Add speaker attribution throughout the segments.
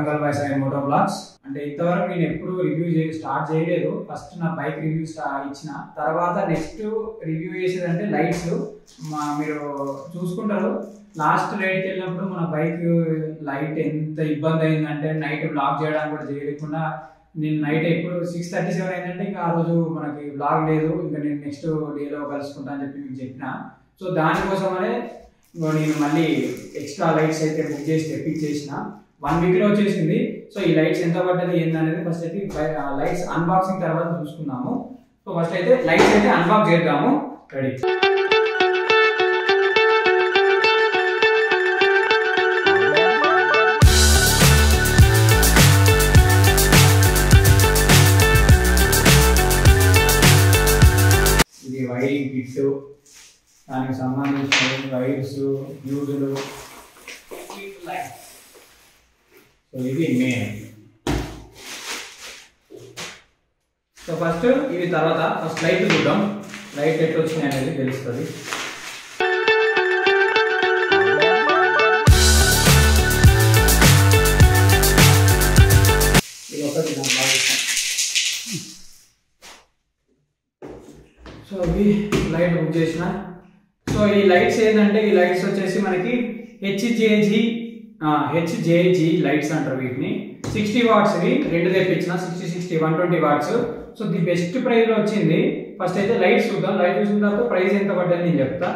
Speaker 1: Warangal by Sai moto blogs. అంటే ఇంతవరకు నేను ఎప్పుడు రివ్యూ స్టార్ట్ చేయలేదు. ఫస్ట్ నా బైక్ రివ్యూ ఇచ్చిన తర్వాత నెక్స్ట్ రివ్యూ చేసేదంటే లైట్స్. మీరు చూసుకుంటారు లాస్ట్ రైడ్కి వెళ్ళినప్పుడు మన బైక్ లైట్ ఎంత ఇబ్బంది అయిందంటే నైట్ బ్లాక్ చేయడానికి కూడా చేయలేకుండా నేను నైట్ ఎప్పుడు 6:37 అయిందంటే ఇంకా ఆ రోజు మనకి బ్లాగ్ లేదు, ఇంకా నేను నెక్స్ట్ డేలో కలుసుకుంటా అని చెప్పి మీకు చెప్పిన. సో దానికోసమనే నేను మళ్ళీ ఎక్స్ట్రా లైట్స్ అయితే బుక్ చేసి తెప్పించేసిన. 1 వీక్లో వచ్చేసింది. సో ఈ లైట్స్ ఎంత పడ్డది ఏందనేది ఫస్ట్ అయితే లైట్స్ అన్బాక్సింగ్ తర్వాత చూసుకుందాము. సో ఫస్ట్ అయితే లైట్స్ అయితే అన్బాక్స్ చేద్దాము. రెడీ. ఇది వైరింగ్ కిట్, దానికి సంబంధించిన వైర్స్, ఫ్యూజులు. సో ఇది మెయిన్. సో ఫస్ట్ ఇది తర్వాత ఫస్ట్ లైట్ చూద్దాం. లైట్ ఎట్లా వచ్చినాయి అనేది తెలుస్తుంది. ఇది ఒకటి నాకు బాగా ఇష్టం. సో ఇవి లైట్ బుక్ చేసిన. సో ఈ లైట్స్ ఏంటంటే ఈ లైట్స్ వచ్చేసి మనకి హెచ్జేజీ లైట్స్ అంటారు వీటిని. 60 వాట్స్ ఇవి రెండు తెప్పించిన. 60 120 watts. So the best price లో వచ్చింది. ఫస్ట్ అయితే లైట్స్ చూద్దాం. లైట్ చూసిన తర్వాత ప్రైస్ ఎంత పడ్డది నేను చెప్తా.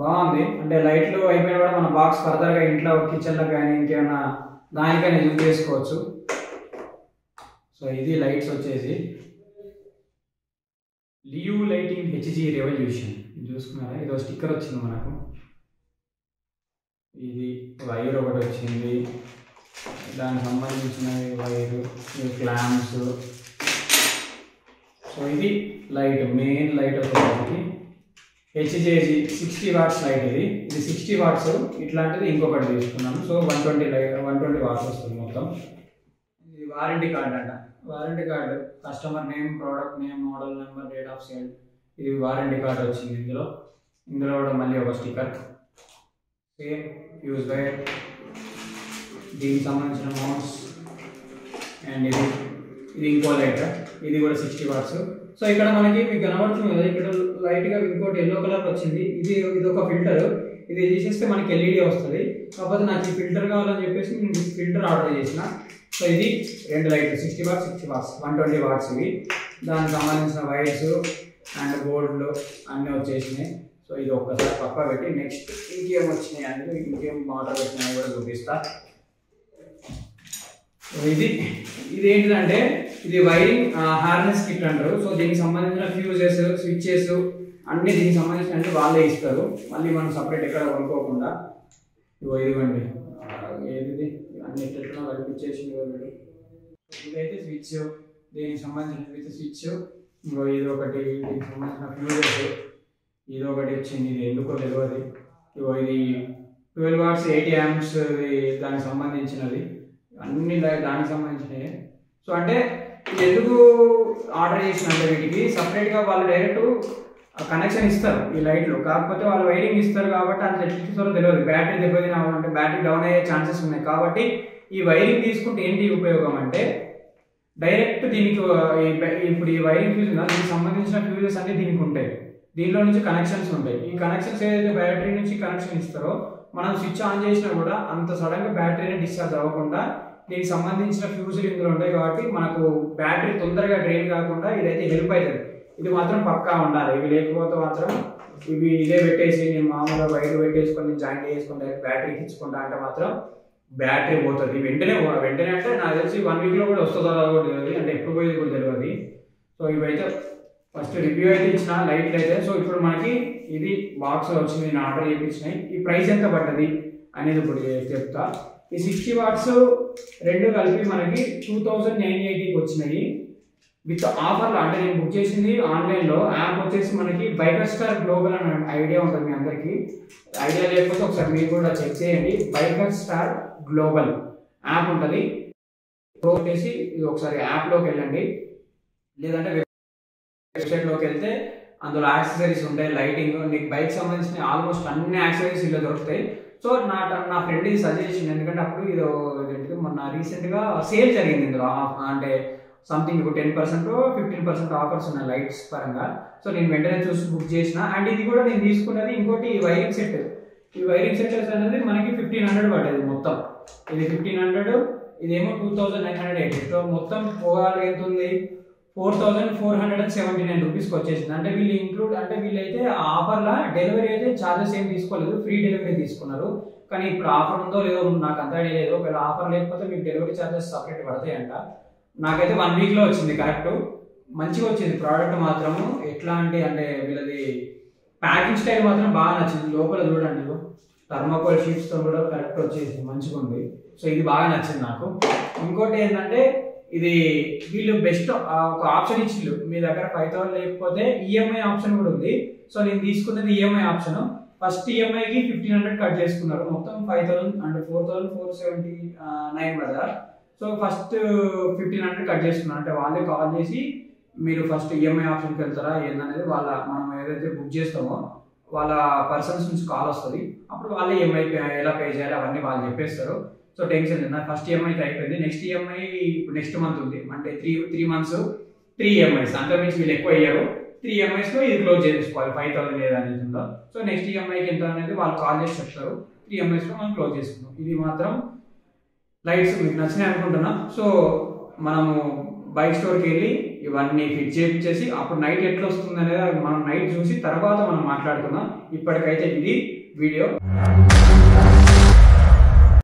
Speaker 1: బాగుంది. అంటే లైట్లు అయిపోయినా కూడా మన బాక్స్ ఫర్దర్గా ఇంట్లో కిచెన్లో కానీ ఇంకేమైనా దానికైనా యూజ్ చేసుకోవచ్చు. సో ఇది లైట్స్ వచ్చేసి లియూ లైటింగ్ హెచ్జీ రెవల్యూషన్. చూసుకున్నారా, ఇది స్టిక్కర్ వచ్చింది మనకు. ఇది వైర్ ఒకటి వచ్చింది, దానికి సంబంధించిన వైరు, క్లాంప్స్. సో ఇది లైట్, మెయిన్ లైట్ వచ్చేసరికి హెచ్జేజీ 60 వాట్స్ లైట్. ఇది 60 వాట్స్. ఇట్లాంటిది ఇంకొకటి తీసుకున్నాను. సో 120 వాట్స్ వస్తుంది మొత్తం. ఇది వారంటీ కార్డ్ అంట. Warranty card, customer name, product name, model number, date of sale. ఇది వారంటీ కార్డు వచ్చింది ఇందులో. ఇందులో కూడా మళ్ళీ ఒక స్టిక్కర్, సేమ్ ఫ్యూజ్ వైర్, దీనికి సంబంధించిన మౌంట్స్. అండ్ ఇది ఇంకో లైట్, ఇది కూడా 60 వాట్స్. సో ఇక్కడ మనకి మీకు కనబడుతుంది కదా, ఇక్కడ లైట్గా ఇంకోటి ఎల్లో కలర్ వచ్చింది. ఇది ఒక ఫిల్టర్. ఇది తీసేస్తే మనకి ఎల్ఈడి వస్తుంది. కాకపోతే నాకు ఈ ఫిల్టర్ కావాలని చెప్పేసి నేను ఫిల్టర్ ఆర్డర్ చేసిన. సో ఇది రెండు లైట్లు 60 వాట్స్ 60 వాట్స్ 120 వాట్స్ ఇవి. దానికి సంబంధించిన వైర్స్ అండ్ బోర్డులు అన్నీ వచ్చేసినాయి. సో ఇది ఒక్కసారి పక్క పెట్టి నెక్స్ట్ ఇంకేం వచ్చినాయి అనేది, ఇంకేం మోటార్ పెట్టినాయి కూడా చూపిస్తా. సో ఇది ఏంటిదంటే ఇది వైరింగ్ హార్నెస్ కిట్ అంటారు. సో దీనికి సంబంధించిన ఫ్యూజెస్, స్విచ్చెస్ అన్నీ దీనికి సంబంధించిన వాళ్ళే ఇస్తారు. మళ్ళీ మనం సపరేట్ ఎక్కడ కొనుక్కోకుండా. ఇదిగోండి ఏది అన్ని ఎట్లా కల్పించేసి. ఇదైతే స్విచ్, దీనికి సంబంధించిన విత్ స్విచ్. ఇంకో ఇది ఒకటి, దీనికి సంబంధించిన ఫ్యూజెస్. ఇది ఒకటి వచ్చింది, ఇది ఎందుకో తెలియదు. ఇగో ఇది 12 వాట్స్ 80 amps దానికి సంబంధించినది. అన్ని దానికి సంబంధించినవి. సో అంటే ఎందుకు ఆర్డర్ చేసిన అంటే వీటికి సపరేట్గా వాళ్ళు డైరెక్ట్ కనెక్షన్ ఇస్తారు ఈ లైట్లు. కాకపోతే వాళ్ళు వైరింగ్ ఇస్తారు కాబట్టి అంత ఎట్లా ఇస్తారో తెలియదు. బ్యాటరీ దెబ్బతిన అంటే బ్యాటరీ డౌన్ అయ్యే ఛాన్సెస్ ఉన్నాయి. కాబట్టి ఈ వైరింగ్ తీసుకుంటే ఏంటి ఉపయోగం అంటే డైరెక్ట్ దీనికి ఇప్పుడు ఈ వైరింగ్ ఫ్యూజ్ ఉందా, దీనికి సంబంధించిన ఫ్యూజెస్ అన్ని దీనికి ఉంటాయి. దీంట్లో నుంచి కనెక్షన్స్ ఉంటాయి. ఈ కనెక్షన్స్ ఏదైతే బ్యాటరీ నుంచి కనెక్షన్ ఇస్తారో మనం స్విచ్ ఆన్ చేసినా కూడా అంత సడన్గా బ్యాటరీని డిశ్చార్జ్ అవ్వకుండా దీనికి సంబంధించిన ఫ్యూజులు ఇందులో ఉంటాయి. కాబట్టి మనకు బ్యాటరీ తొందరగా డ్రైన్ కాకుండా ఇదైతే హెల్ప్ అవుతుంది. ఇది మాత్రం పక్కా ఉండాలి. ఇవి లేకపోతే మాత్రం ఇదే పెట్టేసి నేను మామూలుగా వైర్ పెట్టేసుకొని జాయింట్ చేసుకుంటే బ్యాటరీకి ఇచ్చుకుంటా అంటే మాత్రం బ్యాటరీ పోతుంది వెంటనే అంటే నాకు తెలిసి 1 వీక్లో కూడా వస్తుందో కూడా తెలియదు, అంటే ఎప్పుడు పోయేది కూడా తెలియదు. సో ఇవైతే ఫస్ట్ రివ్యూ అయితే ఇచ్చిన లైట్లు అయితే. సో ఇప్పుడు మనకి ఇది బాక్స్ వచ్చింది, నేను ఆర్డర్ చేయించినాయి. ఈ ప్రైస్ ఎంత పడ్డది అనేది ఇప్పుడు చెప్తా. ఈ 60 వాట్స్ రెండు కలిపి మనకి 2980కి వచ్చినాయి విత్ ఆఫర్లో. అంటే నేను బుక్ చేసింది ఆన్లైన్లో. యాప్ వచ్చేసి మనకి బైకర్ స్టార్ గ్లోబల్ అని ఐడియా ఉంటుంది మీ అందరికీ. ఐడియా లేకపోతే ఒకసారి మీరు కూడా చెక్ చేయండి. బైకర్ స్టార్ గ్లోబల్ యాప్ ఉంటుంది. వచ్చేసి ఇది ఒకసారి యాప్లోకి వెళ్ళండి, లేదంటే వెబ్సైట్లోకి వెళ్తే అందులో యాక్సెసరీస్ ఉంటాయి, లైటింగ్, నీకు బైక్ సంబంధించిన ఆల్మోస్ట్ అన్ని యాక్సెసరీస్ ఇలా దొరుకుతాయి. సో నా ఫ్రెండ్ ఇది సజెషన్, ఎందుకంటే అప్పుడు ఇది మొన్న రీసెంట్గా సేల్ జరిగింది ఇందులో, అంటే సంథింగ్ 10% 15% ఆఫర్స్ ఉన్నాయి లైట్స్ పరంగా. సో నేను వెంటనే చూసి బుక్ చేసిన. అండ్ ఇది కూడా నేను తీసుకున్నది ఇంకోటి వైరింగ్ సెట్. ఈ వైరింగ్ సెట్ అనేది మనకి 1500 పడ్డది మొత్తం. ఇది 1500, ఇదేమో 2980. సో మొత్తం పోవాలి ఎంత ఉంది, 4479 రూపీస్కి వచ్చేసింది. అంటే వీళ్ళు ఇంక్లూడ్, అంటే వీళ్ళైతే ఆఫర్లో డెలివరీ అయితే ఛార్జెస్ ఏం తీసుకోలేదు, ఫ్రీ డెలివరీ తీసుకున్నారు. కానీ ఇప్పుడు ఆఫర్ ఉందో లేదో నాకు అంత ఐడియా లేదు. ఒకవేళ ఆఫర్ లేకపోతే మీకు డెలివరీ ఛార్జెస్ సపరేట్ పడతాయంట. నాకైతే 1 వీక్లో వచ్చింది కరెక్ట్, మంచిగా వచ్చింది ప్రోడక్ట్ మాత్రము. ఎట్లా అంటే వీళ్ళది ప్యాకింగ్ స్టైల్ మాత్రం బాగా నచ్చింది. లోపల చూడండి, థర్మాకోల్ షీట్స్తో కూడా కరెక్ట్ వచ్చేసి మంచిగా ఉంది. సో ఇది బాగా నచ్చింది నాకు. ఇంకోటి ఏంటంటే ఇది వీళ్ళు బెస్ట్ ఒక ఆప్షన్ ఇచ్చిళ్ళు, మీ దగ్గర 5000 లేకపోతే ఈఎంఐ ఆప్షన్ కూడా ఉంది. సో నేను తీసుకున్నది ఈఎంఐ ఆప్షన్. ఫస్ట్ ఈఎంఐకి 1500 కట్ చేసుకున్నారు, మొత్తం 5000 అంటే 4479 కదా. సో ఫస్ట్ 1500 కట్ చేసుకున్నారు. అంటే వాళ్ళే కాల్ చేసి మీరు ఫస్ట్ ఈఎంఐ ఆప్షన్కి వెళ్తారా ఏందనేది మనం ఏదైతే బుక్ చేస్తామో వాళ్ళ పర్సన్స్ నుంచి కాల్ వస్తుంది. అప్పుడు వాళ్ళే ఈఎంఐ ఎలా పే చేయాలి అవన్నీ వాళ్ళు చెప్పేస్తారు. సో టెన్షన్ లేదు, నాకు ఫస్ట్ ఈఎంఐ అయిపోయింది. నెక్స్ట్ ఈఎంఐ నెక్స్ట్ మంత్ ఉంది, అంటే 3 months 3 EMIs. అంతకుమించి వీళ్ళు ఎక్కువ అయ్యారు. 3 EMIsలో ఇది క్లోజ్ చేసుకోవాలి, 5000 లేదనేది ఉందో. సో నెక్స్ట్ ఈఎంఐకి ఎంత అనేది వాళ్ళు కాల్ చేసి చెప్తారు. 3 EMIsలో మనం క్లోజ్ చేసుకుంటాం. ఇది మాత్రం లైట్స్ మీకు నచ్చినాయి అనుకుంటున్నా. సో మనము బైక్ స్టోర్కి వెళ్ళి ఇవన్నీ ఫిట్ చేయించేసి అప్పుడు నైట్ ఎట్లా వస్తుంది అనేది మనం నైట్ చూసి తర్వాత మనం మాట్లాడుకుందాం. ఇప్పటికైతే ఇది వీడియో.